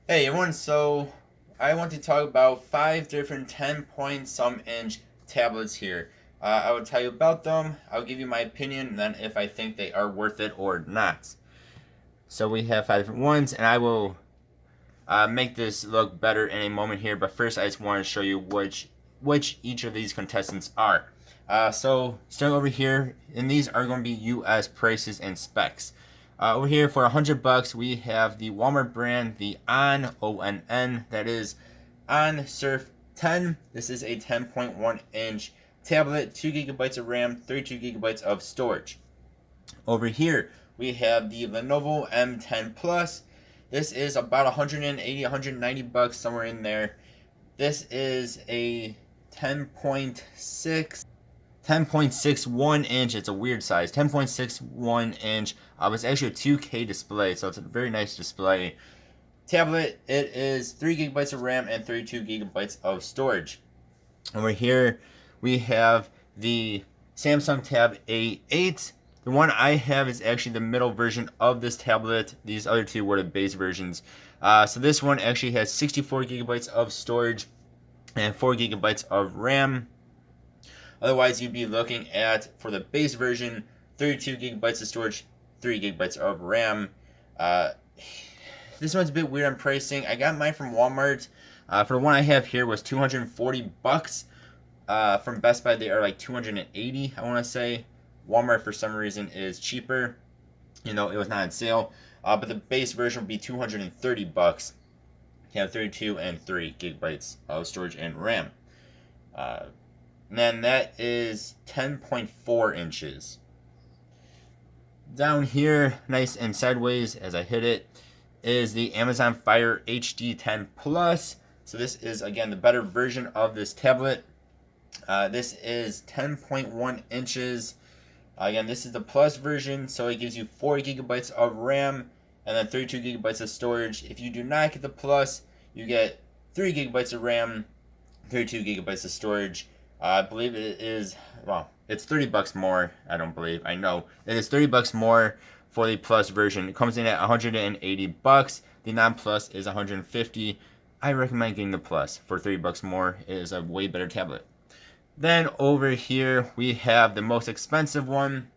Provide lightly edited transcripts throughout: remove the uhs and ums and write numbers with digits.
Hey everyone, so I want to talk about 5 different 10 point some inch tablets here. I will tell you about them, I'll give you my opinion, and then if I think they are worth it or not. So we have 5 different ones, and I will make this look better in a moment here, but first I just want to show you which each of these contestants are. So starting over here, and these are going to be US prices and specs. Over here for $100, we have the Walmart brand, the ONN, that is On Surf 10. This is a 10.1 inch tablet, 2 gigabytes of RAM, 32 gigabytes of storage. Over here, we have the Lenovo M10 Plus. This is about 180, 190 bucks, somewhere in there. This is a 10.61 inch. It's a weird size. 10.61 inch. It's actually a 2K display, so it's a very nice display. Tablet, it is 3 gigabytes of RAM and 32 gigabytes of storage. Over here, we have the Samsung Tab A8. The one I have is actually the middle version of this tablet. These other two were the base versions. So this one actually has 64 gigabytes of storage and 4 gigabytes of RAM. Otherwise, you'd be looking at, for the base version, 32 gigabytes of storage, 3 gigabytes of RAM. This one's a bit weird on pricing. I got mine from Walmart. For the one I have here was 240 bucks. From Best Buy, they are like 280, I want to say. Walmart, for some reason, is cheaper. You know, it was not on sale. But the base version would be 230 bucks. You have 32 and 3 gigabytes of storage and RAM. And then that is 10.4 inches. Down here, nice and sideways as I hit it, is the Amazon Fire HD 10 Plus. So this is, again, the better version of this tablet. This is 10.1 inches. Again, this is the Plus version, so it gives you 4 gigabytes of RAM and then 32 gigabytes of storage. If you do not get the Plus, you get 3 gigabytes of RAM, 32 gigabytes of storage. I believe it is, well, it's 30 bucks more. I don't believe, I know. It is 30 bucks more for the Plus version. It comes in at 180 bucks. The non-Plus is 150. I recommend getting the Plus for 30 bucks more. It is a way better tablet. Then over here, we have the most expensive one.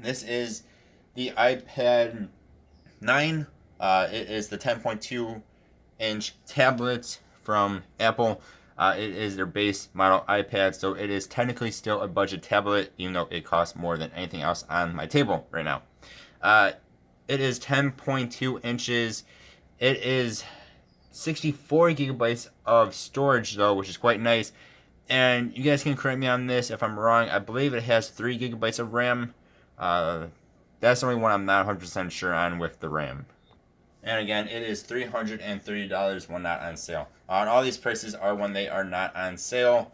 This is the iPad 9. It is the 10.2 inch tablet from Apple. It is their base model iPad, so it is technically still a budget tablet, even though it costs more than anything else on my table right now. It is 10.2 inches. It is 64 gigabytes of storage, though, which is quite nice. And you guys can correct me on this if I'm wrong. I believe it has 3 gigabytes of RAM. That's the only one I'm not 100% sure on with the RAM. And again, it is $330 when not on sale. And all these prices are when they are not on sale.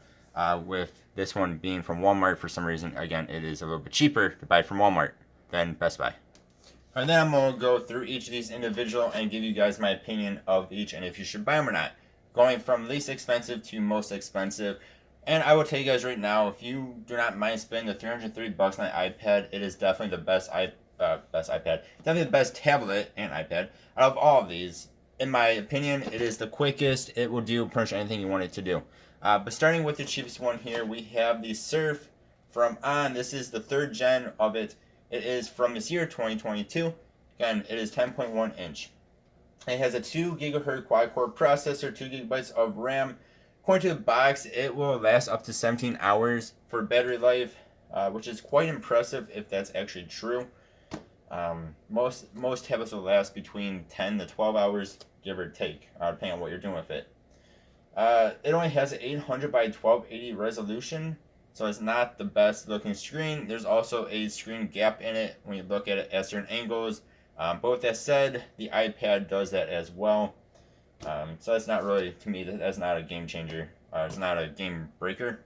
With this one being from Walmart for some reason, again, it is a little bit cheaper to buy from Walmart than Best Buy. And then I'm going to go through each of these individual and give you guys my opinion of each and if you should buy them or not. Going from least expensive to most expensive. And I will tell you guys right now, if you do not mind spending the 330 bucks on an iPad, it is definitely the best iPad, definitely the best tablet and iPad out of all of these. In my opinion, it is the quickest. It will do pretty much anything you want it to do. But starting with the cheapest one here, we have the Surf from On. This is the 3rd gen of it. It is from this year, 2022. Again, it is 10.1 inch. It has a 2 gigahertz quad-core processor, 2 gigabytes of RAM. According to the box, it will last up to 17 hours for battery life, which is quite impressive if that's actually true. Most tablets will last between 10 to 12 hours, give or take, depending on what you're doing with it. It only has an 800 by 1280 resolution, so it's not the best looking screen. There's also a screen gap in it when you look at it at certain angles. But with that said, the iPad does that as well. So that's not really, to me, that's not a game changer. It's not a game breaker.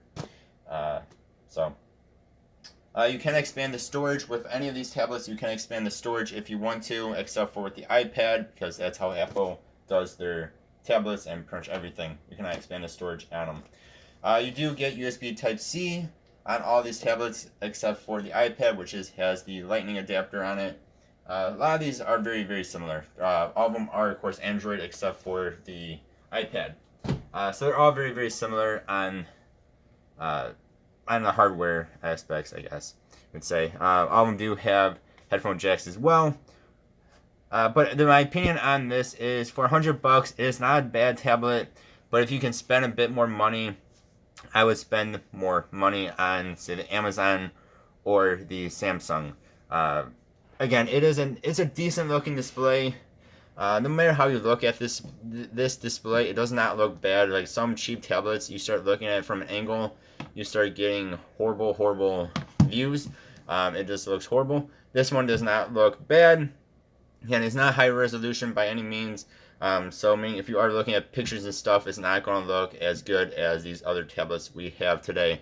You can expand the storage with any of these tablets. You can expand the storage if you want to, except for with the iPad, because that's how Apple does their tablets and pretty much everything. You cannot expand the storage on them. You do get USB Type-C on all these tablets, except for the iPad, which has the Lightning adapter on it. A lot of these are very, very similar. All of them are, of course, Android except for the iPad. So they're all very, very similar uh, on the hardware aspects, I guess I would say. All of them do have headphone jacks as well. But my opinion on this is for $100, it's not a bad tablet. But if you can spend a bit more money, I would spend more money on, say, the Amazon or the Samsung. Again, it's a decent looking display. No matter how you look at this display, it does not look bad. Like some cheap tablets, you start looking at it from an angle, you start getting horrible views. It just looks horrible. This one does not look bad. Again, it's not high resolution by any means. So I mean, if you are looking at pictures and stuff, it's not going to look as good as these other tablets we have today.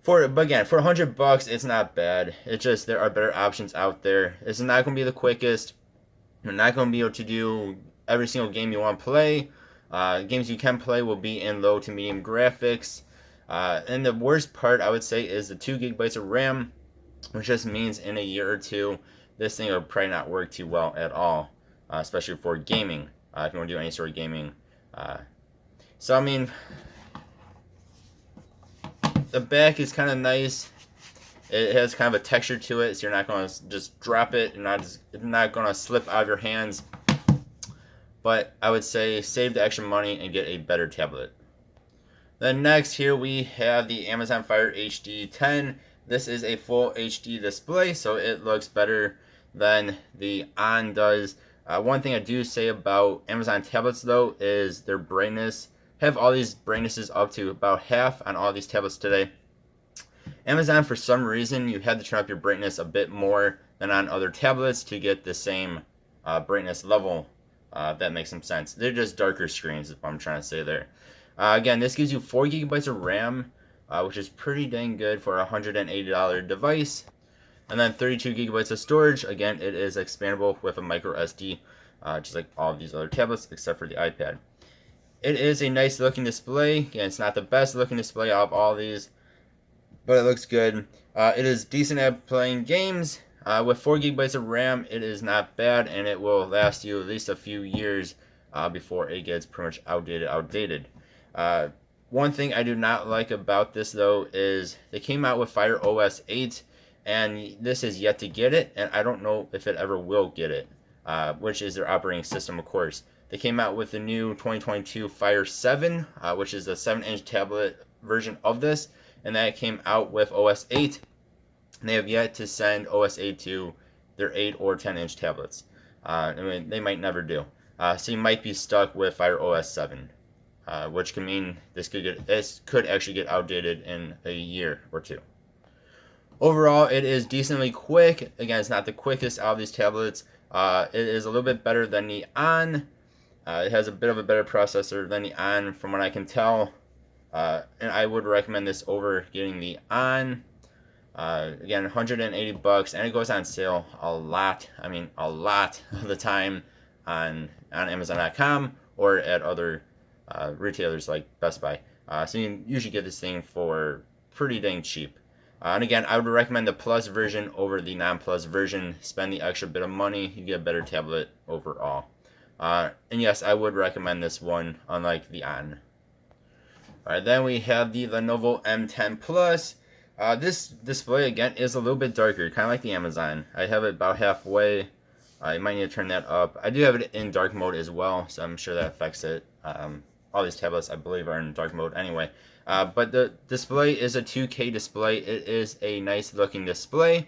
But again, for $100, it's not bad. It's just there are better options out there. It's not going to be the quickest. You're not going to be able to do every single game you want to play. Games you can play will be in low to medium graphics. And the worst part, I would say, is the 2 gigabytes of RAM, which just means in a year or two, this thing will probably not work too well at all, especially for gaming, if you want to do any sort of gaming. So, I mean, the back is kind of nice. It has kind of a texture to it, so you're not going to just drop it. It's not going to slip out of your hands. But I would say save the extra money and get a better tablet. Then next here we have the Amazon Fire HD 10. This is a full HD display, so it looks better than the On does. One thing I do say about Amazon tablets though is their brightness. Have all these brightnesses up to about half on all these tablets today. Amazon, for some reason, you had to turn up your brightness a bit more than on other tablets to get the same brightness level. If that makes some sense. They're just darker screens, is what I'm trying to say there. Again, this gives you 4 gigabytes of RAM, which is pretty dang good for a $180 device. And then 32 gigabytes of storage. Again, it is expandable with a micro SD, just like all of these other tablets, except for the iPad. It is a nice looking display. Again, it's not the best looking display out of all these, but it looks good. It is decent at playing games. With 4 gigabytes of RAM, it is not bad, and it will last you at least a few years before it gets pretty much outdated. One thing I do not like about this, though, is they came out with Fire OS 8, and this is yet to get it, and I don't know if it ever will get it, which is their operating system, of course. They came out with the new 2022 Fire 7, which is a 7-inch tablet version of this, and that came out with OS 8. And they have yet to send OS 8 to their 8 or 10-inch tablets. I mean, they might never do. So you might be stuck with Fire OS 7, which can mean this could actually get outdated in a year or two. Overall, it is decently quick. Again, it's not the quickest out of these tablets. It is a little bit better than the On. It has a bit of a better processor than the On, from what I can tell. And I would recommend this over getting the On. Again, $180, and it goes on sale a lot of the time on Amazon.com or at other retailers like Best Buy. So you can usually get this thing for pretty dang cheap. And again, I would recommend the Plus version over the non-Plus version. Spend the extra bit of money, you get a better tablet overall. And yes, I would recommend this one, unlike the On. Alright, then we have the Lenovo M10 Plus. This display, again, is a little bit darker, kind of like the Amazon. I have it about halfway. You might need to turn that up. I do have it in dark mode as well, so I'm sure that affects it. All these tablets, I believe, are in dark mode anyway. But the display is a 2K display. It is a nice looking display.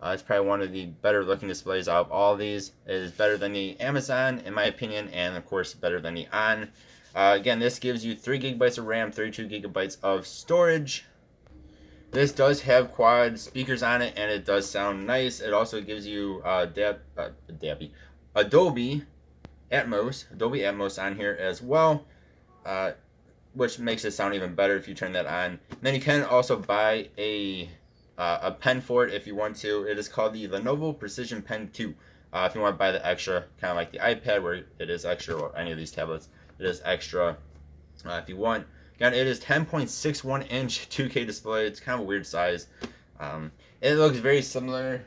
It's probably one of the better looking displays out of all these. It is better than the Amazon, in my opinion, and of course better than the On. Again, this gives you 3 gigabytes of RAM, 32 gigabytes of storage. This does have quad speakers on it, and it does sound nice. It also gives you Dolby Atmos on here as well, which makes it sound even better if you turn that on. And then you can also buy a pen for it if you want to. It is called the Lenovo Precision Pen 2. If you want to buy the extra, kind of like the iPad where it is extra, or any of these tablets, it is extra if you want. Again, it is 10.61-inch 2K display. It's kind of a weird size. It looks very similar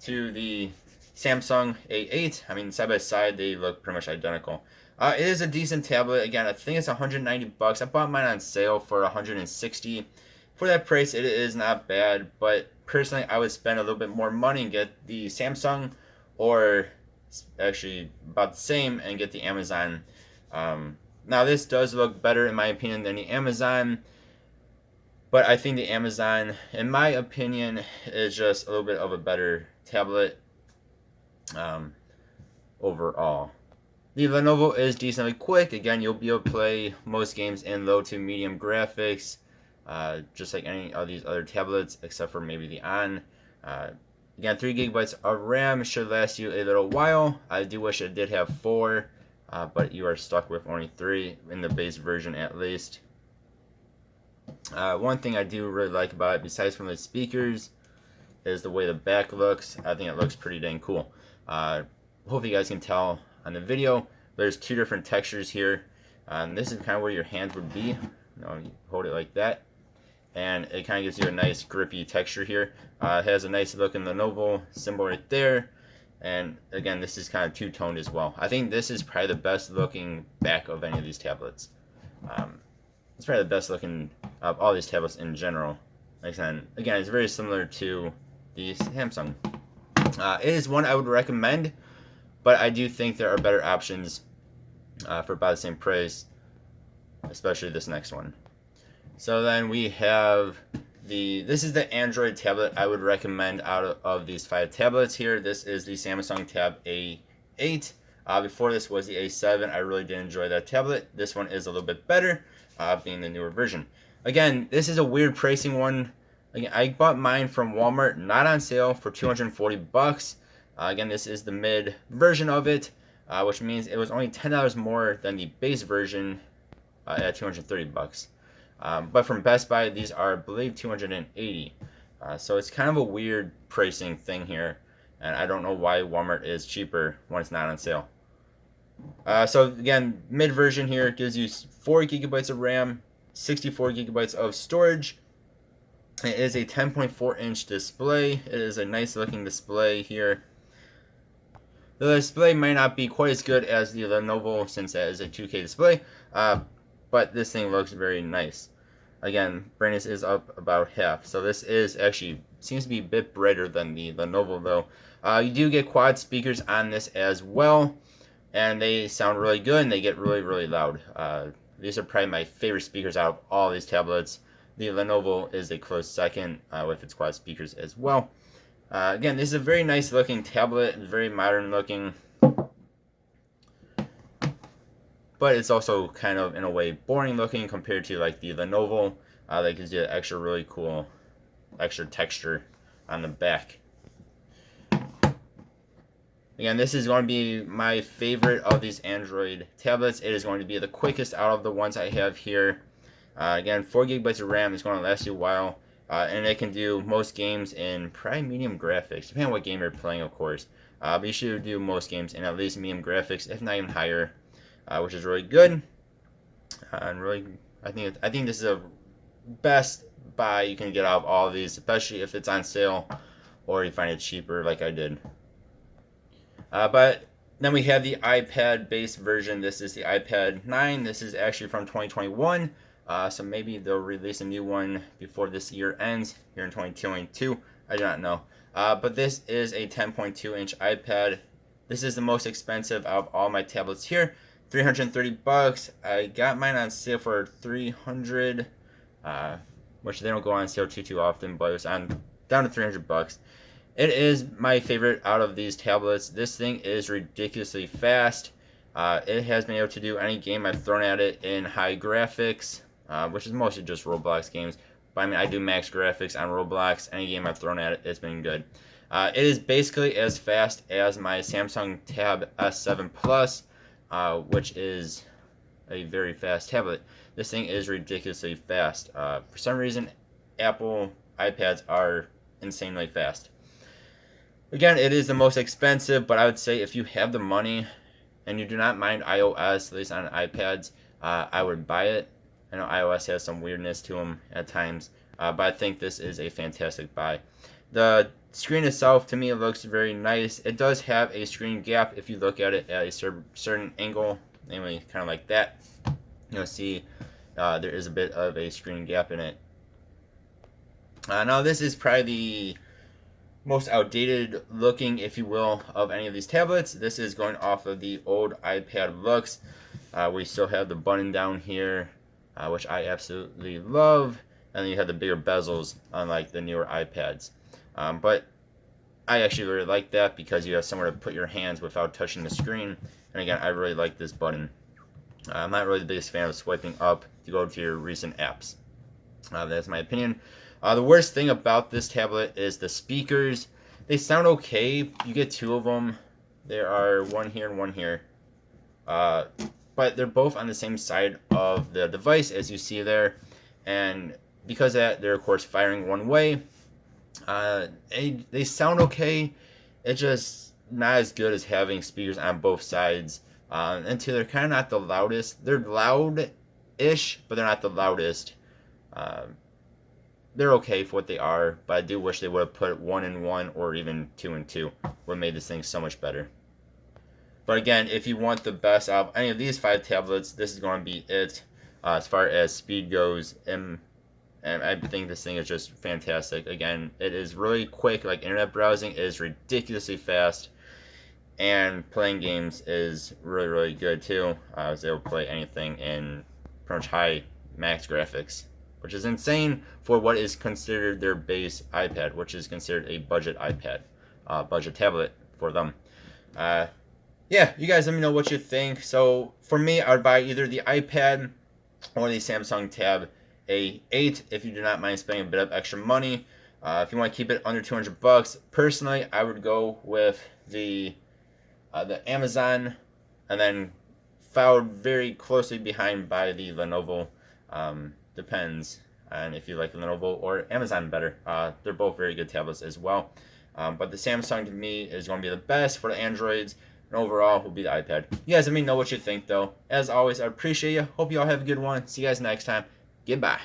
to the Samsung A8. I mean, side by side, they look pretty much identical. It is a decent tablet. Again, I think it's 190 bucks. I bought mine on sale for 160. For that price, it is not bad. But personally, I would spend a little bit more money and get the Samsung, or actually about the same, and get the Amazon. Now, this does look better in my opinion than the Amazon. But I think the Amazon, in my opinion, is just a little bit of a better tablet overall. The Lenovo is decently quick. Again, you'll be able to play most games in low to medium graphics, just like any of these other tablets, except for maybe the On. Again, 3 gigabytes of RAM should last you a little while. I do wish it did have 4, but you are stuck with only 3 in the base version at least. One thing I do really like about it, besides from the speakers, is the way the back looks. I think it looks pretty dang cool. Hopefully you guys can tell on the video. There's 2 different textures here. This is kind of where your hands would be. You hold it like that, and it kind of gives you a nice grippy texture here. It has a nice looking Lenovo symbol right there, and again, this is kind of two-toned as well. I think this is probably the best looking back of any of these tablets. It's probably the best looking of all these tablets in general. Like I said, again, it's very similar to the Samsung. It is one I would recommend, but I do think there are better options for about the same price, especially this next one. So then we have this is the Android tablet I would recommend out of these 5 tablets here. This is the Samsung Tab A8. Before this was the A7. I really did enjoy that tablet. This one is a little bit better, being the newer version. Again, this is a weird pricing one. Again, I bought mine from Walmart, not on sale, for 240 bucks. Again, this is the mid version of it, which means it was only $10 more than the base version at 230 bucks. But from Best Buy, these are, I believe, 280. So it's kind of a weird pricing thing here, and I don't know why Walmart is cheaper when it's not on sale. So again, mid version here gives you 4 gigabytes of RAM, 64 gigabytes of storage. It is a 10.4 inch display. It is a nice looking display here. The display might not be quite as good as the Lenovo, since that is a 2K display, but this thing looks very nice. Again, brightness is up about half, so this is actually seems to be a bit brighter than the Lenovo though. You do get quad speakers on this as well, and they sound really good and they get really loud. These are probably my favorite speakers out of all these tablets. The Lenovo is a close second with its quad speakers as well. Again, this is a very nice looking tablet, very modern looking, but it's also kind of in a way boring looking compared to like the Lenovo. That gives you extra really cool extra texture on the back. Again, this is going to be my favorite of these Android tablets. It is going to be the quickest out of the ones I have here. Again, 4 gigabytes of RAM is going to last you a while, and it can do most games in probably medium graphics, depending on what game you're playing, of course. But you should do most games in at least medium graphics, if not even higher, which is really good. And really, I think this is a best buy you can get out of all of these, especially if it's on sale or you find it cheaper, like I did. But then we have the iPad-based version. This is the iPad 9. This is actually from 2021. So maybe they'll release a new one before this year ends, here in 2022. I do not know. But this is a 10.2 inch iPad. This is the most expensive out of all my tablets here. 330 bucks. I got mine on sale for 300, which they don't go on sale too often, but it was down to 300 bucks. It is my favorite out of these tablets. This thing is ridiculously fast. It has been able to do any game I've thrown at it in high graphics, which is mostly just Roblox games. But I mean, I do max graphics on Roblox. Any game I've thrown at it, it's been good. It is basically as fast as my Samsung Tab S7 Plus, which is a very fast tablet. This thing is ridiculously fast. For some reason, Apple iPads are insanely fast. Again, it is the most expensive, but I would say if you have the money and you do not mind iOS, at least on iPads, I would buy it. I know iOS has some weirdness to them at times, but I think this is a fantastic buy. The screen itself, to me, it looks very nice. It does have a screen gap if you look at it at a certain angle, namely kind of like that. You'll see there is a bit of a screen gap in it. Now this is probably the most outdated looking, if you will, of any of these tablets. This is going off of the old iPad looks. We still have the button down here, which I absolutely love. And then you have the bigger bezels, unlike the newer iPads. But I actually really like that because you have somewhere to put your hands without touching the screen. And again, I really like this button. I'm not really the biggest fan of swiping up to go to your recent apps. That's my opinion. The worst thing about this tablet is the speakers. They sound okay. You get two of them. There are one here and one here. But they're both on the same side of the device, as you see there. And because of that, they're of course firing one way. They sound okay. It's just not as good as having speakers on both sides. And two, they're kind of not the loudest. They're loud-ish, but they're not the loudest. They're okay for what they are, but I do wish they would have put 1 in 1 or even 2 in 2. Would have made this thing so much better. But again, if you want the best out of any of these 5 tablets, this is going to be it. As far as speed goes, and I think this thing is just fantastic. Again, it is really quick. Like, internet browsing is ridiculously fast. And playing games is really, really good too. I was able to play anything in pretty much high max graphics, which is insane for what is considered their base iPad, which is considered a budget iPad, budget tablet for them. Yeah, you guys let me know what you think. So for me, I would buy either the iPad or the Samsung Tab A8 if you do not mind spending a bit of extra money. If you want to keep it under $200, personally, I would go with the Amazon, and then followed very closely behind by the Lenovo. Depends on if you like Lenovo or Amazon better. They're both very good tablets as well. But the Samsung to me is going to be the best for the Androids, and overall will be the iPad. You guys let me know what you think though. As always, I appreciate you. Hope you all have a good one. See you guys next time. Goodbye.